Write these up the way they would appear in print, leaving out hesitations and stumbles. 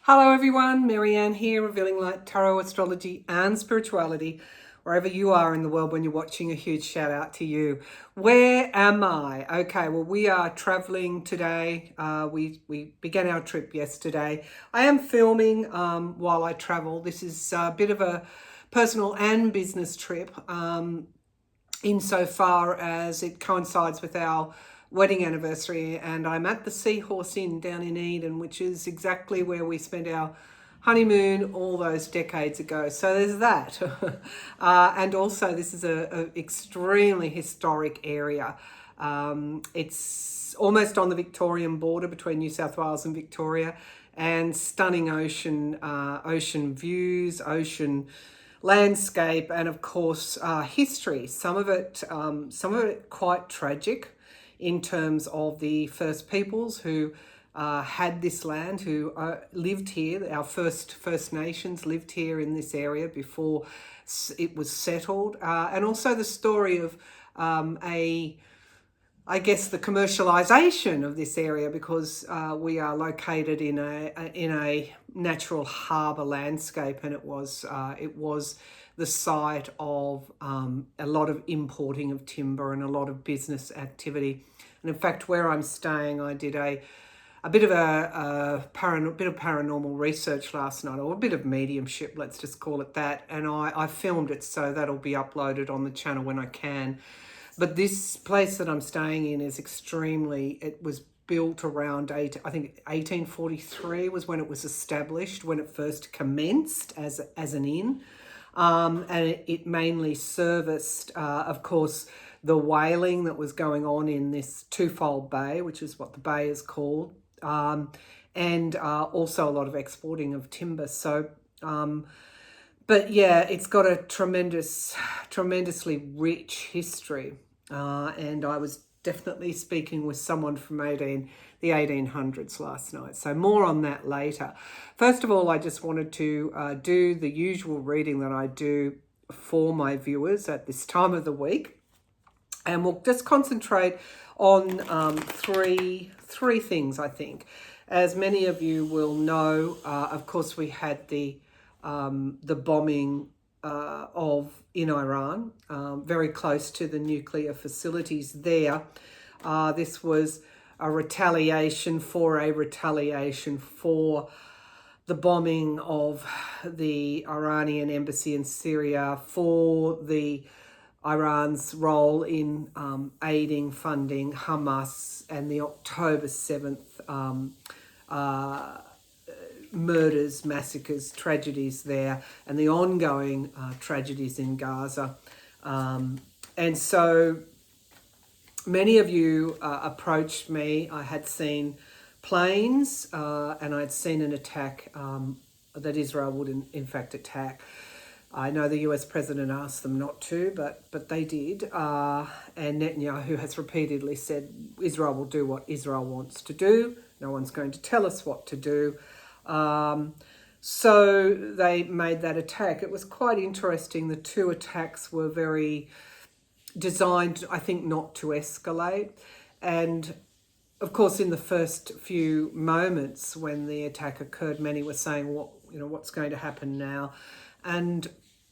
Hello everyone, Maryann here, revealing light, tarot, astrology and spirituality. Wherever you are in the world when you're watching, a huge shout out to you. Where am I? Okay, well we are traveling today. We began our trip yesterday. I am filming while I travel. This is a bit of a personal and business trip insofar as it coincides with our wedding anniversary, and I'm at the Seahorse Inn down in Eden, which is exactly where we spent our honeymoon all those decades ago. So there's that. And also this is a extremely historic area. It's almost on the Victorian border between New South Wales and Victoria, and stunning ocean views, ocean landscape, and of course history. Some of it quite tragic in terms of the First Peoples who had this land, who lived here. Our First Nations lived here in this area before it was settled, and also the story of I guess the commercialization of this area, because we are located in a natural harbour landscape, and it was the site of a lot of importing of timber and a lot of business activity. And in fact, where I'm staying, I did a bit of paranormal research last night, or a bit of mediumship, let's just call it that. And I filmed it, so that'll be uploaded on the channel when I can. But this place that I'm staying in is it was built around, I think 1843 was when it was established, when it first commenced as an inn. And it mainly serviced, of course, the whaling that was going on in this twofold bay, which is what the bay is called, and also a lot of exporting of timber. So, but yeah, it's got a tremendously rich history. And I was definitely speaking with someone from the 1800s last night. So more on that later. First of all, I just wanted to do the usual reading that I do for my viewers at this time of the week. And we'll just concentrate on three things, I think. As many of you will know, of course, we had the bombing in Iran, very close to the nuclear facilities there. This was a retaliation for the bombing of the Iranian embassy in Syria, for Iran's role in funding Hamas, and the October 7th murders, massacres, tragedies there, and the ongoing tragedies in Gaza. And so many of you approached me. I had seen planes, and I'd seen an attack that Israel would in fact attack. I know the US president asked them not to, but they did. And Netanyahu has repeatedly said Israel will do what Israel wants to do. No one's going to tell us what to do. So they made that attack. It was quite interesting. The two attacks were very designed, I think, not to escalate. And of course, in the first few moments when the attack occurred, many were saying, what's going to happen now? And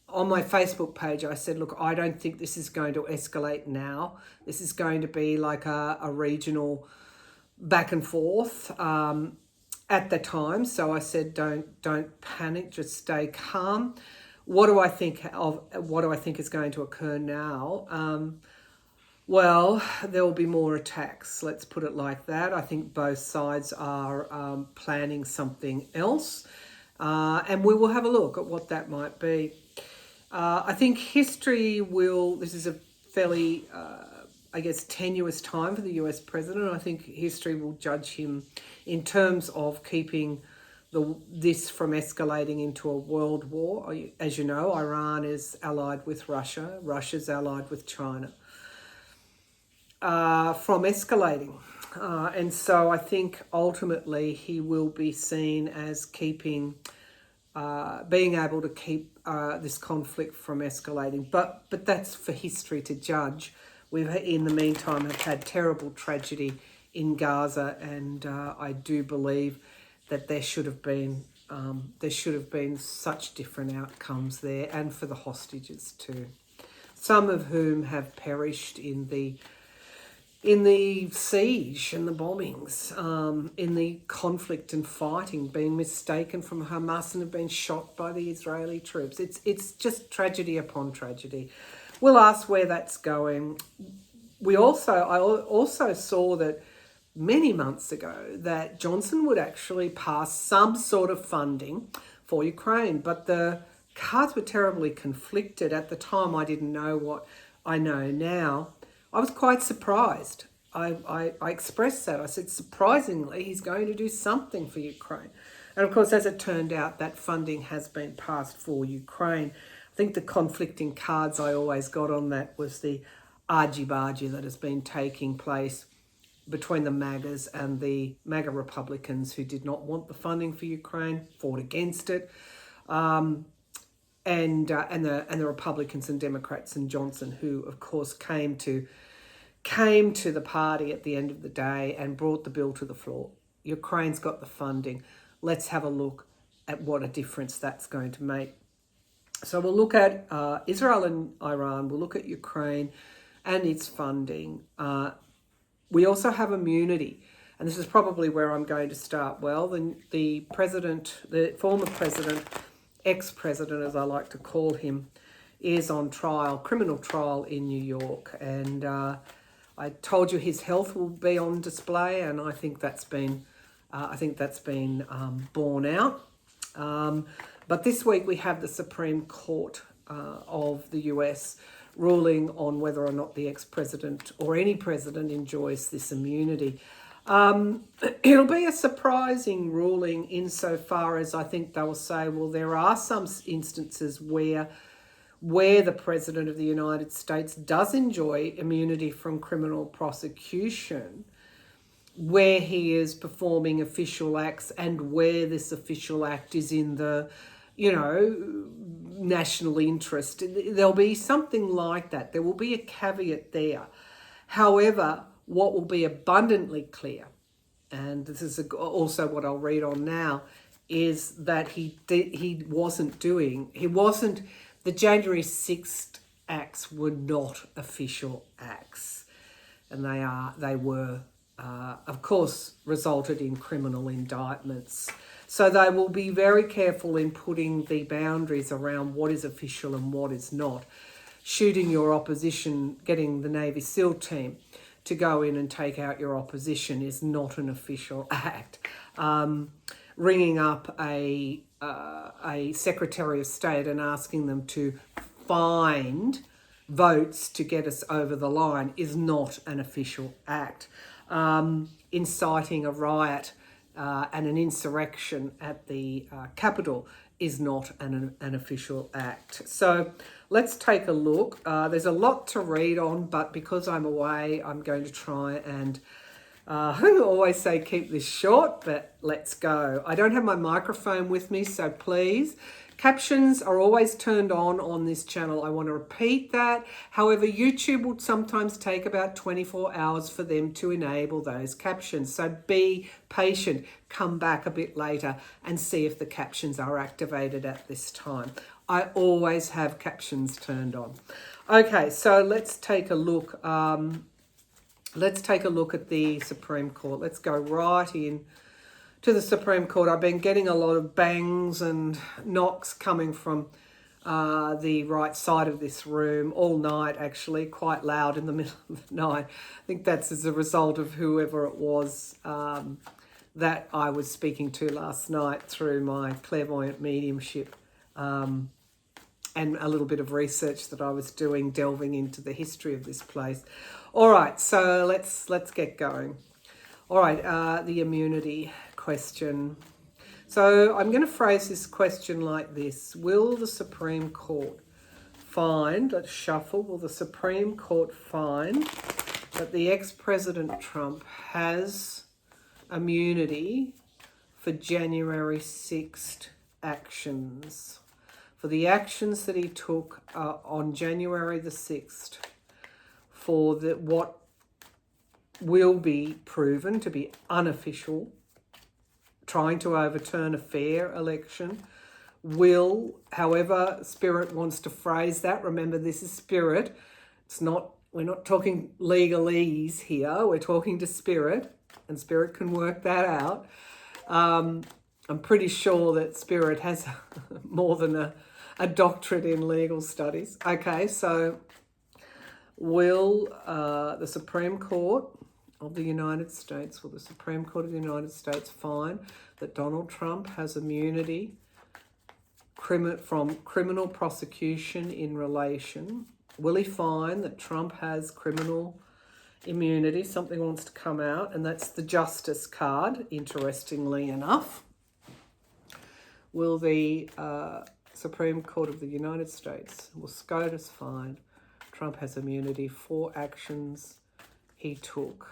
on my Facebook page, I said, look, I don't think this is going to escalate now. This is going to be like a regional back and forth at the time. So I said, don't panic, just stay calm. What do I think is going to occur now? Well, there will be more attacks. Let's put it like that. I think both sides are planning something else. And we will have a look at what that might be. I think history this is a fairly, tenuous time for the US president. I think history will judge him in terms of keeping this from escalating into a world war. As you know, Iran is allied with Russia. Russia's allied with China. From escalating. And so I think ultimately he will be seen as being able to keep this conflict from escalating. But that's for history to judge. We've, in the meantime, have had terrible tragedy in Gaza, and I do believe that there should have been there should have been such different outcomes there, and for the hostages too, some of whom have perished in the siege and the bombings, in the conflict and fighting, being mistaken from Hamas and have been shot by the Israeli troops. It's just tragedy upon tragedy. We'll ask where that's going. I also saw that many months ago that Johnson would actually pass some sort of funding for Ukraine, but the cards were terribly conflicted. At the time, I didn't know what I know now. I was quite surprised. I expressed that. I said, surprisingly, he's going to do something for Ukraine. And of course, as it turned out, that funding has been passed for Ukraine. I think the conflicting cards I always got on that was the argy-bargy that has been taking place between the MAGAs and the MAGA Republicans who did not want the funding for Ukraine, fought against it, and the Republicans and Democrats and Johnson, who of course came to the party at the end of the day and brought the bill to the floor. Ukraine's got the funding. Let's have a look at what a difference that's going to make. So we'll look at Israel and Iran. We'll look at Ukraine and its funding. We also have immunity. And this is probably where I'm going to start. Well, the former president, ex-president as I like to call him, is on trial, criminal trial in New York. And I told you his health will be on display, and I think that's been borne out. But this week we have the Supreme Court of the US ruling on whether or not the ex-president or any president enjoys this immunity. It'll be a surprising ruling insofar as I think they'll say, well, there are some instances where the President of the United States does enjoy immunity from criminal prosecution, where he is performing official acts and where this official act is in the, national interest. There'll be something like that. There will be a caveat there. However, what will be abundantly clear, and this is also what I'll read on now, is that the January 6th acts were not official acts. And they were, of course, resulted in criminal indictments. So they will be very careful in putting the boundaries around what is official and what is not. Shooting your opposition, getting the Navy SEAL team to go in and take out your opposition is not an official act. Ringing up a Secretary of State and asking them to find votes to get us over the line is not an official act. Inciting a riot and an insurrection at the Capitol is not an official act. So let's take a look. There's a lot to read on, but because I'm away, I'm going to try and I always say keep this short, but let's go. I don't have my microphone with me, so please. Captions are always turned on this channel. I want to repeat that. However, YouTube will sometimes take about 24 hours for them to enable those captions. So be patient. Come back a bit later and see if the captions are activated at this time. I always have captions turned on. Okay, so let's take a look. Let's take a look at the Supreme Court. Let's go right in to the Supreme Court. I've been getting a lot of bangs and knocks coming from the right side of this room all night, actually, quite loud in the middle of the night. I think that's as a result of whoever it was that I was speaking to last night through my clairvoyant mediumship and a little bit of research that I was doing, delving into the history of this place. All right, so let's get going. All right, the immunity question. So I'm going to phrase this question like this. Will the Supreme Court find, let's shuffle, will the Supreme Court find that the ex-President Trump has immunity for January 6th actions? For the actions that he took on January the 6th for what will be proven to be unofficial trying to overturn a fair election. Will, however Spirit wants to phrase that, remember this is Spirit. We're not talking legalese here. We're talking to Spirit, and Spirit can work that out. I'm pretty sure that Spirit has more than a doctorate in legal studies. Okay, so will the Supreme Court of the United States, will the Supreme Court of the United States find that Donald Trump has immunity from criminal prosecution in relation? Will he find that Trump has criminal immunity? Something wants to come out, and that's the Justice card, interestingly enough. Will the Supreme Court of the United States, will SCOTUS find Trump has immunity for actions he took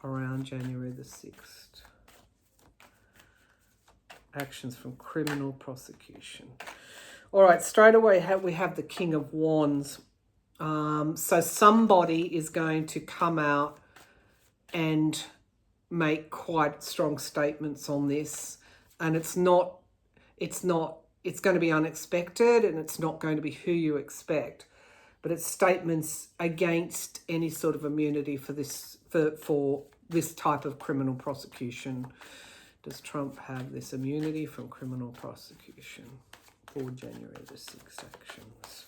around January the 6th? Actions from criminal prosecution. All right, straight away we have the King of Wands. So somebody is going to come out and make quite strong statements on this, and it's going to be unexpected, and it's not going to be who you expect, but it's statements against any sort of immunity for this type of criminal prosecution. Does Trump have this immunity from criminal prosecution for January the 6th actions?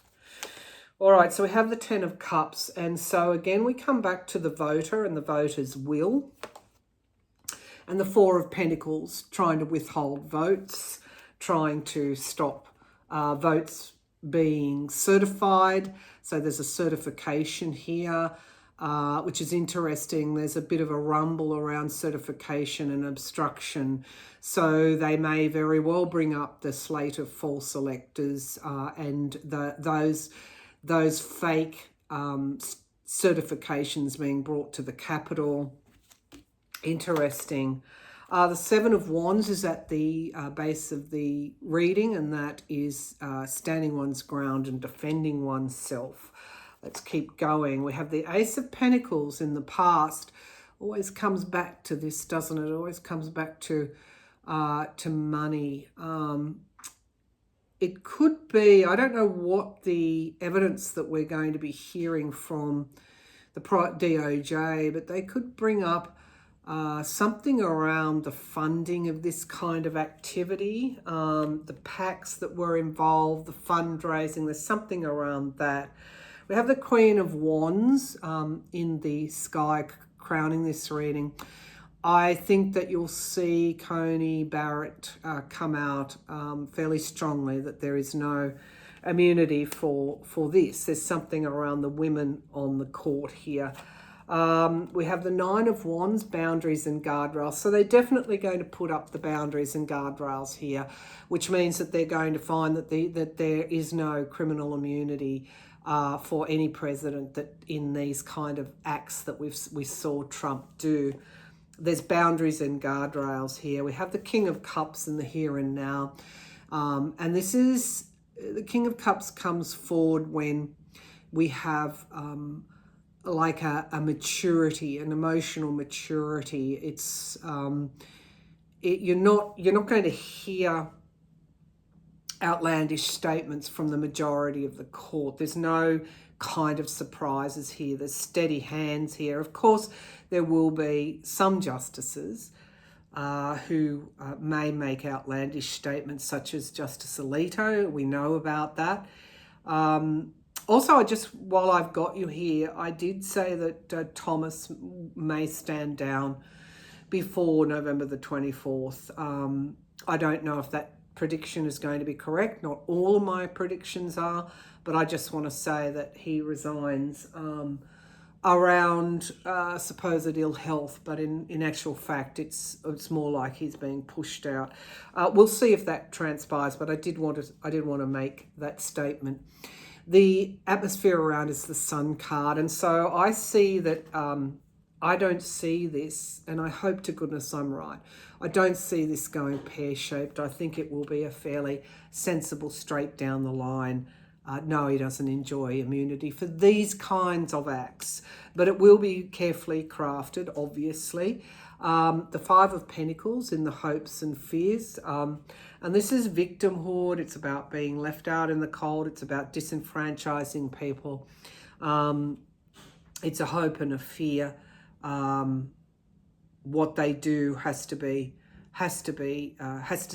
All right, so we have the Ten of Cups, and so again we come back to the voter and the voter's will, and the Four of Pentacles, trying to withhold votes, trying to stop votes being certified. So there's a certification here, which is interesting. There's a bit of a rumble around certification and obstruction. So they may very well bring up the slate of false electors and those fake certifications being brought to the Capitol. Interesting. The Seven of Wands is at the base of the reading, and that is standing one's ground and defending oneself. Let's keep going. We have the Ace of Pentacles in the past. Always comes back to this, doesn't it? Always comes back to money. It could be, I don't know what the evidence that we're going to be hearing from the DOJ, but they could bring up something around the funding of this kind of activity, the PACs that were involved, the fundraising, there's something around that. We have the Queen of Wands in the sky crowning this reading. I think that you'll see Coney Barrett come out fairly strongly that there is no immunity for this. There's something around the women on the court here. We have the Nine of Wands, boundaries and guardrails. So they're definitely going to put up the boundaries and guardrails here, which means that they're going to find that there is no criminal immunity for any president that in these kind of acts that we saw Trump do. There's boundaries and guardrails here. We have the King of Cups in the here and now. And this is, the King of Cups comes forward when we have like a maturity, an emotional maturity. It's you're not going to hear outlandish statements from the majority of the court. There's no kind of surprises here. There's steady hands here. Of course, there will be some justices who may make outlandish statements, such as Justice Alito. We know about that. Also, while I've got you here, I did say that Thomas may stand down before November the 24th. I don't know if that prediction is going to be correct. Not all of my predictions are, but I just want to say that he resigns around supposed ill health, but in actual fact, it's more like he's being pushed out. We'll see if that transpires, but I did want to make that statement. The atmosphere around is the Sun card, and so I see that I don't see this, and I hope to goodness I'm right. I don't see this going pear-shaped. I think it will be a fairly sensible, straight down the line. No, he doesn't enjoy immunity for these kinds of acts, but it will be carefully crafted, obviously. The Five of Pentacles in the hopes and fears. And this is victimhood. It's about being left out in the cold. It's about disenfranchising people. It's a hope and a fear. What they do has to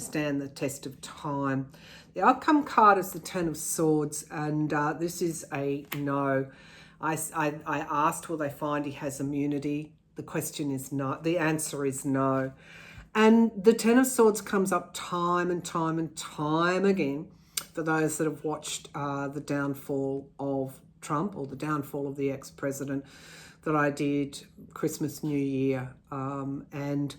stand the test of time. The outcome card is the Ten of Swords, and this is a no. I asked, will they find he has immunity? The question is no. The answer is no. And the Ten of Swords comes up time and time and time again for those that have watched the downfall of Trump, or the downfall of the ex-president, that I did Christmas, New Year. And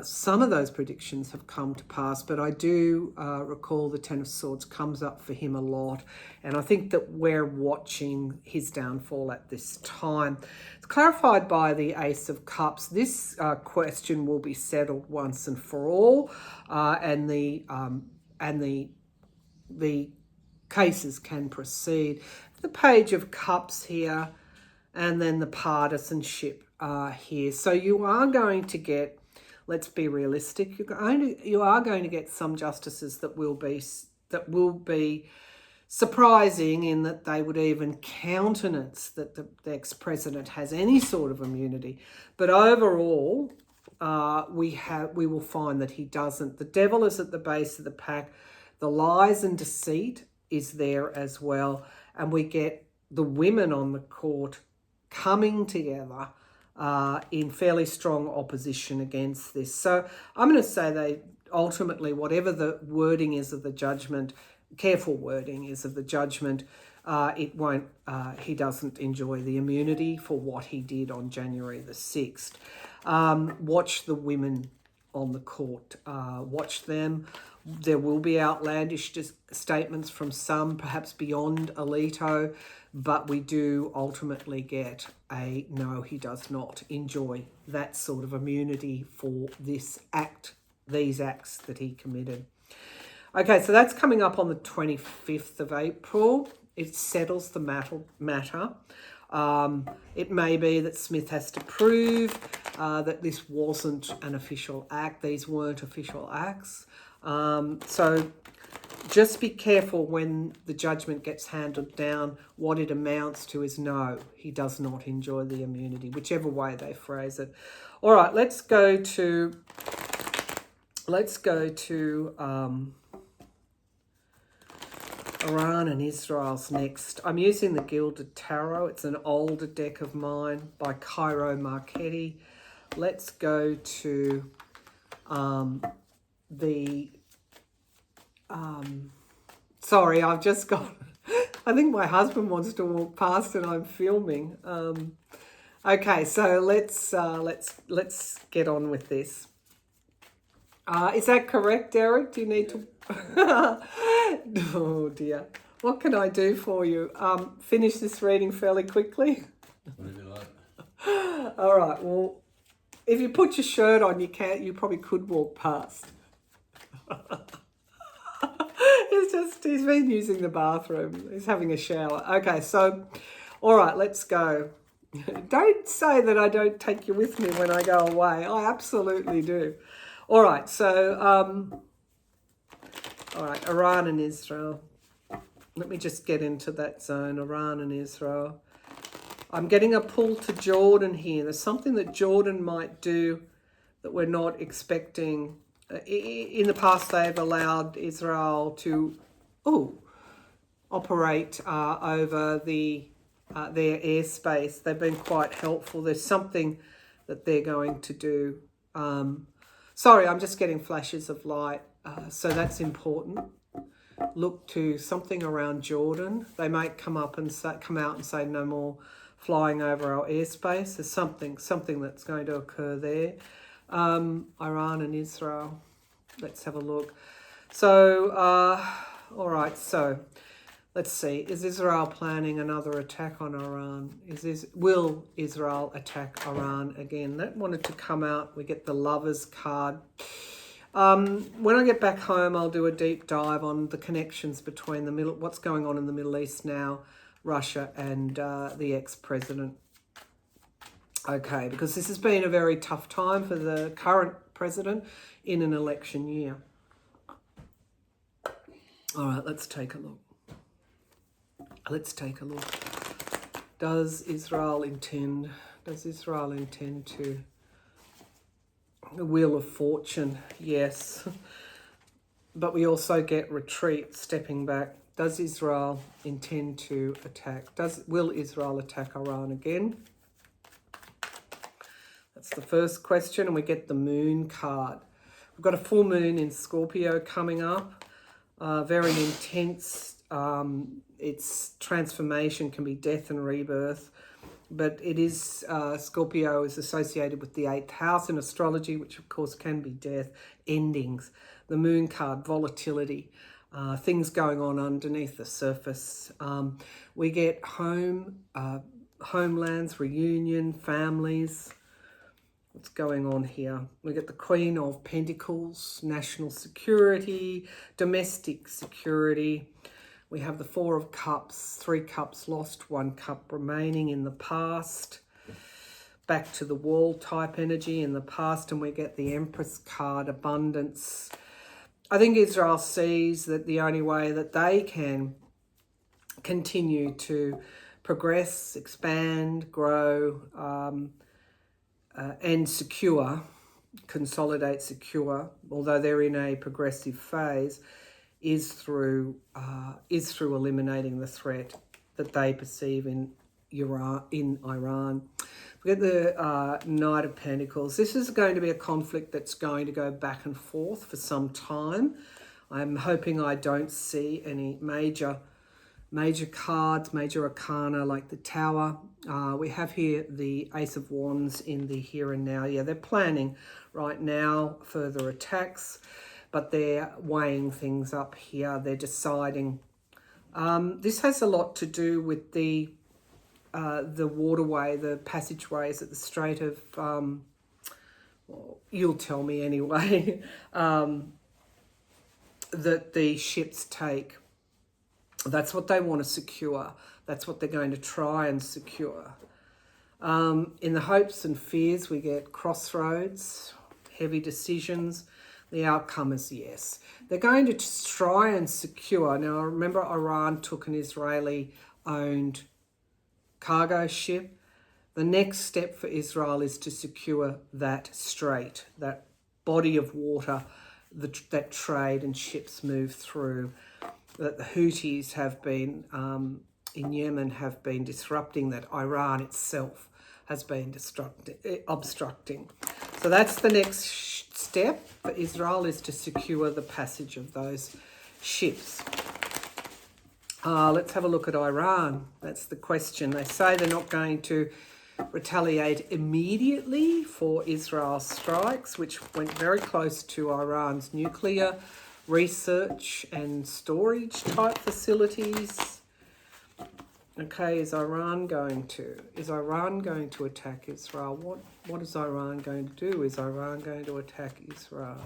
some of those predictions have come to pass, but I do recall the Ten of Swords comes up for him a lot. And I think that we're watching his downfall at this time. It's clarified by the Ace of Cups. This question will be settled once and for all, and the cases can proceed. The Page of Cups here, and then the partisanship here. So you are going to get, let's be realistic, you are going to get some justices that will be surprising, in that they would even countenance that the ex-president has any sort of immunity. But overall, we will find that he doesn't. The devil is at the base of the pack. The lies and deceit is there as well. And we get the women on the court coming together in fairly strong opposition against this. So I'm going to say they ultimately, whatever the wording is of the judgment, careful wording is of the judgment, he doesn't enjoy the immunity for what he did on January the 6th. Watch the women on the court. Watch them. There will be outlandish statements from some, perhaps beyond Alito, but we do ultimately get a no, he does not enjoy that sort of immunity for these acts that he committed. Okay, so that's coming up on the 25th of April. It settles the matter. It may be that Smith has to prove that this wasn't an official act. These weren't official acts. So just be careful when the judgment gets handed down. What it amounts to is no, he does not enjoy the immunity, whichever way they phrase it. All right, let's go to Iran and Israel's next. I'm using the Gilded Tarot. It's an older deck of mine by Cairo Marchetti. Let's go to sorry, I've just got, I think my husband wants to walk past and I'm filming. Okay, so let's get on with this. Is that correct, Derek? Do you need to? Oh dear. What can I do for you? Finish this reading fairly quickly? Whatever you like. All right, well, if you put your shirt on, you probably could walk past. He's been using the bathroom. He's having a shower. Okay, so, all right, let's go. Don't say that I don't take you with me when I go away. I absolutely do. All right, so, all right, Iran and Israel. Let me just get into that zone, Iran and Israel. I'm getting a pull to Jordan here. There's something that Jordan might do that we're not expecting. In the past, they've allowed Israel to operate over their airspace. They've been quite helpful. There's something that they're going to do. Sorry, I'm just getting flashes of light. So that's important. Look to something around Jordan. They might come out and say no more flying over our airspace. There's something that's going to occur there. Iran and Israel. Let's have a look. So, all right. So, let's see. Is Israel planning another attack on Iran? Will Israel attack Iran again? That wanted to come out. We get the Lovers card. When I get back home, I'll do a deep dive on the connections between what's going on in the Middle East now, Russia and the ex-president. Okay, because this has been a very tough time for the current president in an election year. All right, let's take a look. Let's take a look. Does Israel intend to... The Wheel of Fortune, yes. But we also get retreat, stepping back. Does Israel intend to attack? Will Israel attack Iran again? That's the first question, and we get the moon card. We've got a full moon in Scorpio coming up. Very intense. Its transformation can be death and rebirth. But it is, Scorpio is associated with the 8th house in astrology, which of course can be death, endings. The moon card, volatility, things going on underneath the surface. We get homelands, reunion, families. What's going on here? We get the Queen of Pentacles, national security, domestic security. We have the 4 of Cups, 3 cups lost, 1 cup remaining in the past. Back to the wall type energy in the past, and we get the Empress card, abundance. I think Israel sees that the only way that they can continue to progress, expand, grow, and consolidate, secure, although they're in a progressive phase, is through eliminating the threat that they perceive in Iran. We get the Knight of Pentacles. This is going to be a conflict that's going to go back and forth for some time. I'm hoping I don't see any major cards, major arcana like the Tower. We have here the Ace of Wands in the here and now. Yeah, they're planning right now further attacks, but they're weighing things up here. They're deciding. This has a lot to do with the waterway, the passageways at the Strait of, well, you'll tell me anyway, that the ships take. That's what they want to secure. That's what they're going to try and secure. In the hopes and fears, we get crossroads, heavy decisions. The outcome is yes. They're going to try and secure. Now, remember, Iran took an Israeli-owned cargo ship. The next step for Israel is to secure that strait, that body of water, that trade and ships move through. That the Houthis have been, in Yemen, have been disrupting, that Iran itself has been obstructing. So that's the next step for Israel, is to secure the passage of those ships. Let's have a look at Iran. That's the question. They say they're not going to retaliate immediately for Israel's strikes, which went very close to Iran's nuclear research and storage type facilities. Okay, is Iran going to attack Israel? What is Iran going to do? Is Iran going to attack Israel?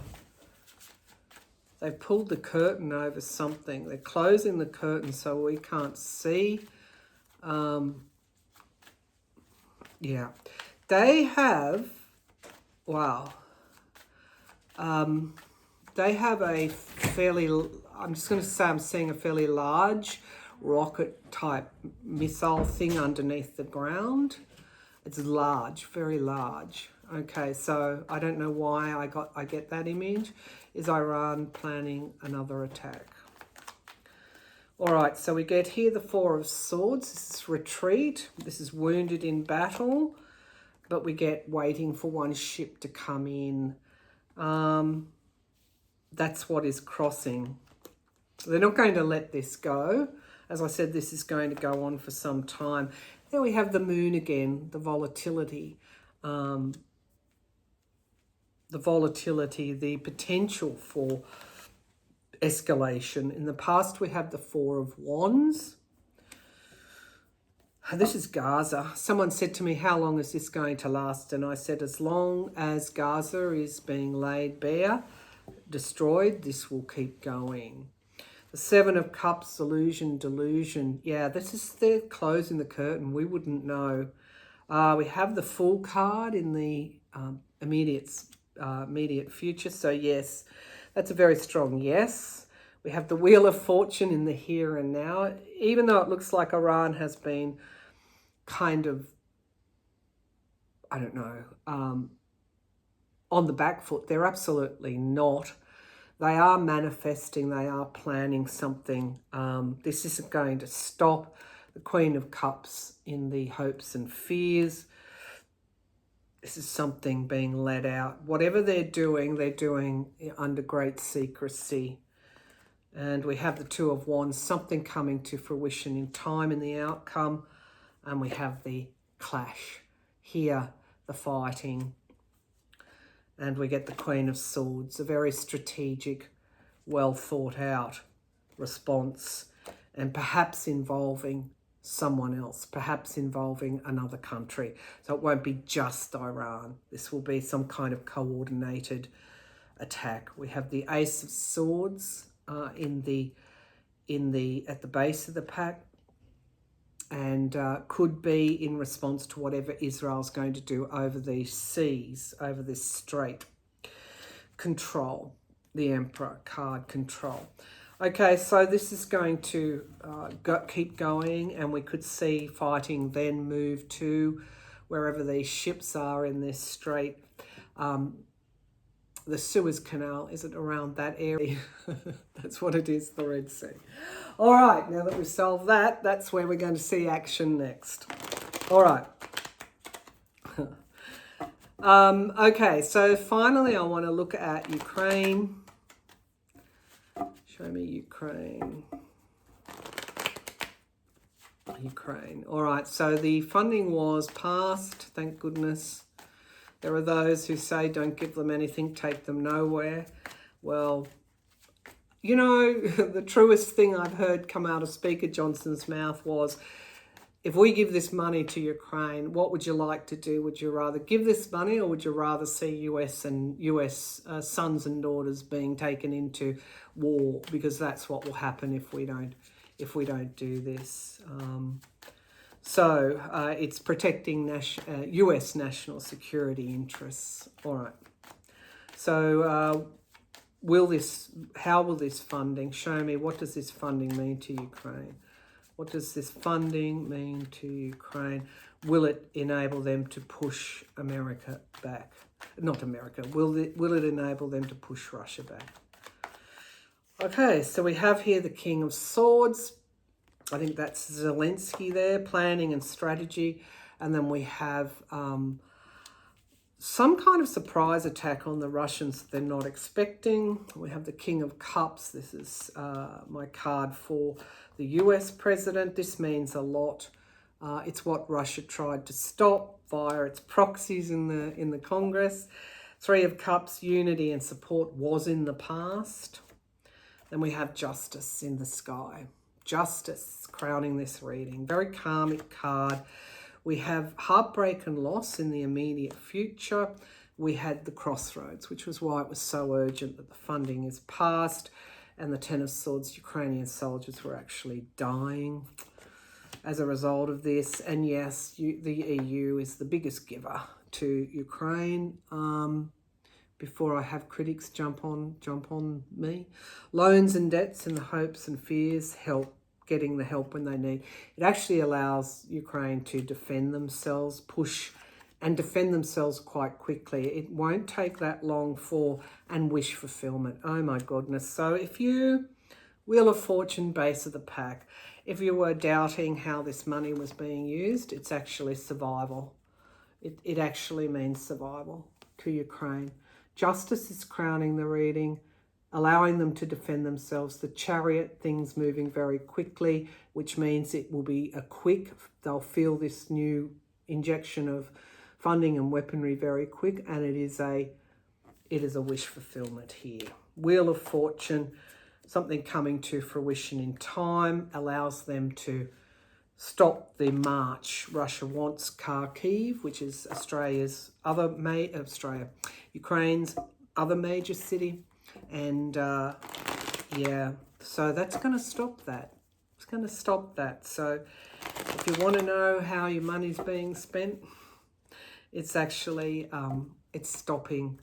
They've pulled the curtain over something. They're closing the curtain so we can't see. Yeah. They have, wow. They have a fairly, I'm just going to say I'm seeing a fairly large rocket type missile thing underneath the ground. It's large, very large. Okay, so I don't know why I get that image. Is Iran planning another attack? All right, so we get here the 4 of Swords. This is retreat. This is wounded in battle, but we get waiting for one ship to come in. That's what is crossing. They're not going to let this go. As I said, this is going to go on for some time. Then we have the moon again, the volatility. The potential for escalation. In the past, we have the 4 of Wands. This is Gaza. Someone said to me, how long is this going to last? And I said, as long as Gaza is being laid bare, destroyed, this will keep going. The 7 of Cups, illusion, delusion. Yeah, they're closing the curtain. We wouldn't know. We have the Fool card in the immediate future. So yes, that's a very strong yes. We have the Wheel of Fortune in the here and now. Even though it looks like Iran has been kind of, I don't know, on the back foot, they're absolutely not. They are manifesting, they are planning something. This isn't going to stop. The Queen of Cups in the hopes and fears. This is something being let out. Whatever they're doing under great secrecy. And we have the Two of Wands, something coming to fruition in time in the outcome. And we have the clash. Here, the fighting. And we get the Queen of Swords, a very strategic, well thought out response, and perhaps involving someone else, perhaps involving another country. So it won't be just Iran. This will be some kind of coordinated attack. We have the Ace of Swords at the base of the pack, and could be in response to whatever Israel's going to do over these seas, over this strait. Control, the Emperor card, control. Okay, so this is going to keep going, and we could see fighting then move to wherever these ships are in this strait. The Suez Canal, is it around that area? That's what it is, the Red Sea. All right, now that we've solved that, that's where we're going to see action next. All right. Okay, so finally I want to look at Ukraine. Show me Ukraine. Ukraine. All right, so the funding was passed, thank goodness. There are those who say don't give them anything, take them nowhere. Well, you know, the truest thing I've heard come out of Speaker Johnson's mouth was, if we give this money to Ukraine, what would you like to do? Would you rather give this money, or would you rather see US sons and daughters being taken into war? Because that's what will happen if we don't do this. So it's protecting US national security interests. All right. So how will this funding, show me, what does this funding mean to Ukraine? What does this funding mean to Ukraine? Will it enable them to push America back? Not America. Will it enable them to push Russia back? Okay, so we have here the King of Swords. I think that's Zelensky there, planning and strategy. And then we have some kind of surprise attack on the Russians they're not expecting. We have the King of Cups. This is my card for the US president. This means a lot. It's what Russia tried to stop via its proxies in the Congress. Three of Cups, unity and support was in the past. Then we have Justice in the sky. Justice crowning this reading. Very karmic card. We have heartbreak and loss in the immediate future. We had the crossroads, which was why it was so urgent that the funding is passed. And the Ten of Swords, Ukrainian soldiers were actually dying as a result of this. And yes, the EU is the biggest giver to Ukraine. Before I have critics jump on me. Loans and debts and the hopes and fears, getting the help when they need. It actually allows Ukraine to defend themselves, push and defend themselves quite quickly. It won't take that long and wish fulfillment. Oh my goodness. So if you, Wheel of Fortune, base of the pack, if you were doubting how this money was being used, it's actually survival. It actually means survival to Ukraine. Justice is crowning the reading, allowing them to defend themselves. The Chariot, things moving very quickly, which means it will be they'll feel this new injection of funding and weaponry very quick, and it is a wish fulfillment here. Wheel of Fortune, something coming to fruition in time, allows them to stop the march. Russia wants Kharkiv, which is Ukraine's other major city. And yeah, so that's going to stop that. It's going to stop that. So If you want to know how your money's being spent, it's actually it's stopping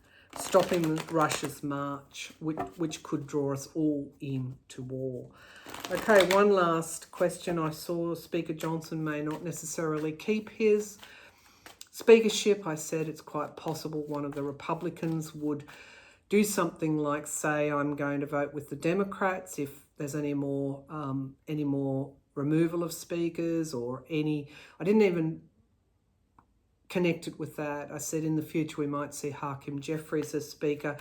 Russia's march, which could draw us all into war. Okay, one last question. I saw Speaker Johnson may not necessarily keep his speakership. I said it's quite possible one of the Republicans would do something like say, I'm going to vote with the Democrats if there's any more removal of speakers or any. I didn't even connect it with that. I said in the future we might see Hakeem Jeffries as speaker.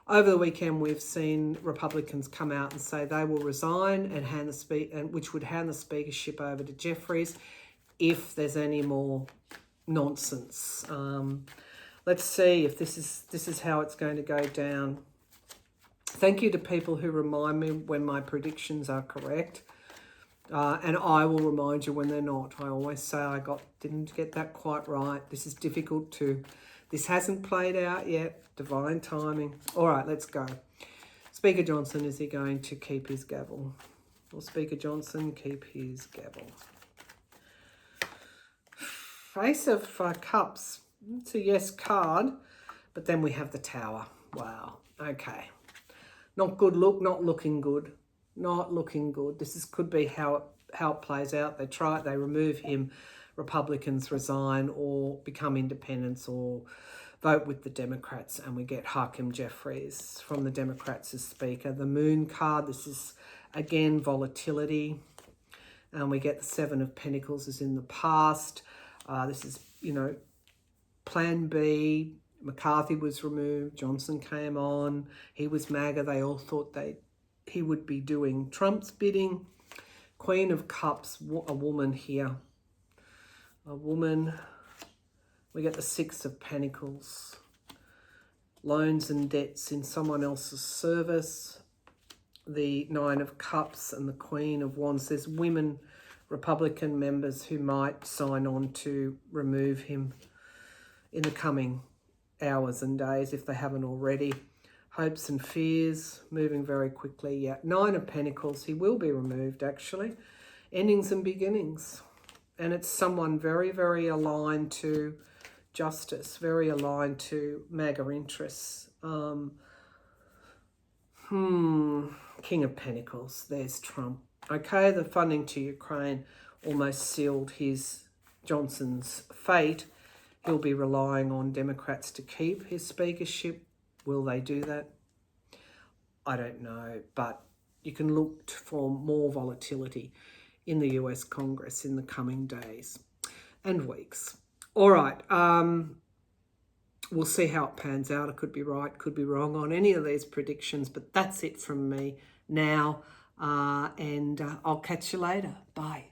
Over the weekend we've seen Republicans come out and say they will resign and which would hand the speakership over to Jeffries if there's any more nonsense. Let's see if this is how it's going to go down. Thank you to people who remind me when my predictions are correct. And I will remind you when they're not. I always say I didn't get that quite right. This is difficult too. This hasn't played out yet. Divine timing. All right, let's go. Speaker Johnson, is he going to keep his gavel? Will Speaker Johnson keep his gavel? Ace of Cups. It's a yes card. But then we have the Tower. Wow. Okay. Not good look, not looking good. Not looking good. Could be how it plays out. They remove him, Republicans resign or become independents or vote with the Democrats, and we get Hakeem Jeffries from the Democrats as speaker. The Moon card, this is again volatility, and we get the Seven of Pentacles as in the past. This is, Plan B. McCarthy was removed. Johnson came on. He was MAGA. They all thought he would be doing Trump's bidding. Queen of Cups, a woman here. A woman. We get the Six of Pentacles. Loans and debts in someone else's service. The Nine of Cups and the Queen of Wands. There's women, Republican members who might sign on to remove him in the coming hours and days if they haven't already. Hopes and fears, moving very quickly. Yeah, Nine of Pentacles, he will be removed actually. Endings and beginnings. And it's someone very, very aligned to justice, very aligned to MAGA interests. King of Pentacles, there's Trump. Okay, the funding to Ukraine almost sealed Johnson's fate. He'll be relying on Democrats to keep his speakership. Will they do that? I don't know, but you can look for more volatility in the US Congress in the coming days and weeks. All right, we'll see how it pans out. I could be right, could be wrong on any of these predictions, but that's it from me now, and I'll catch you later. Bye.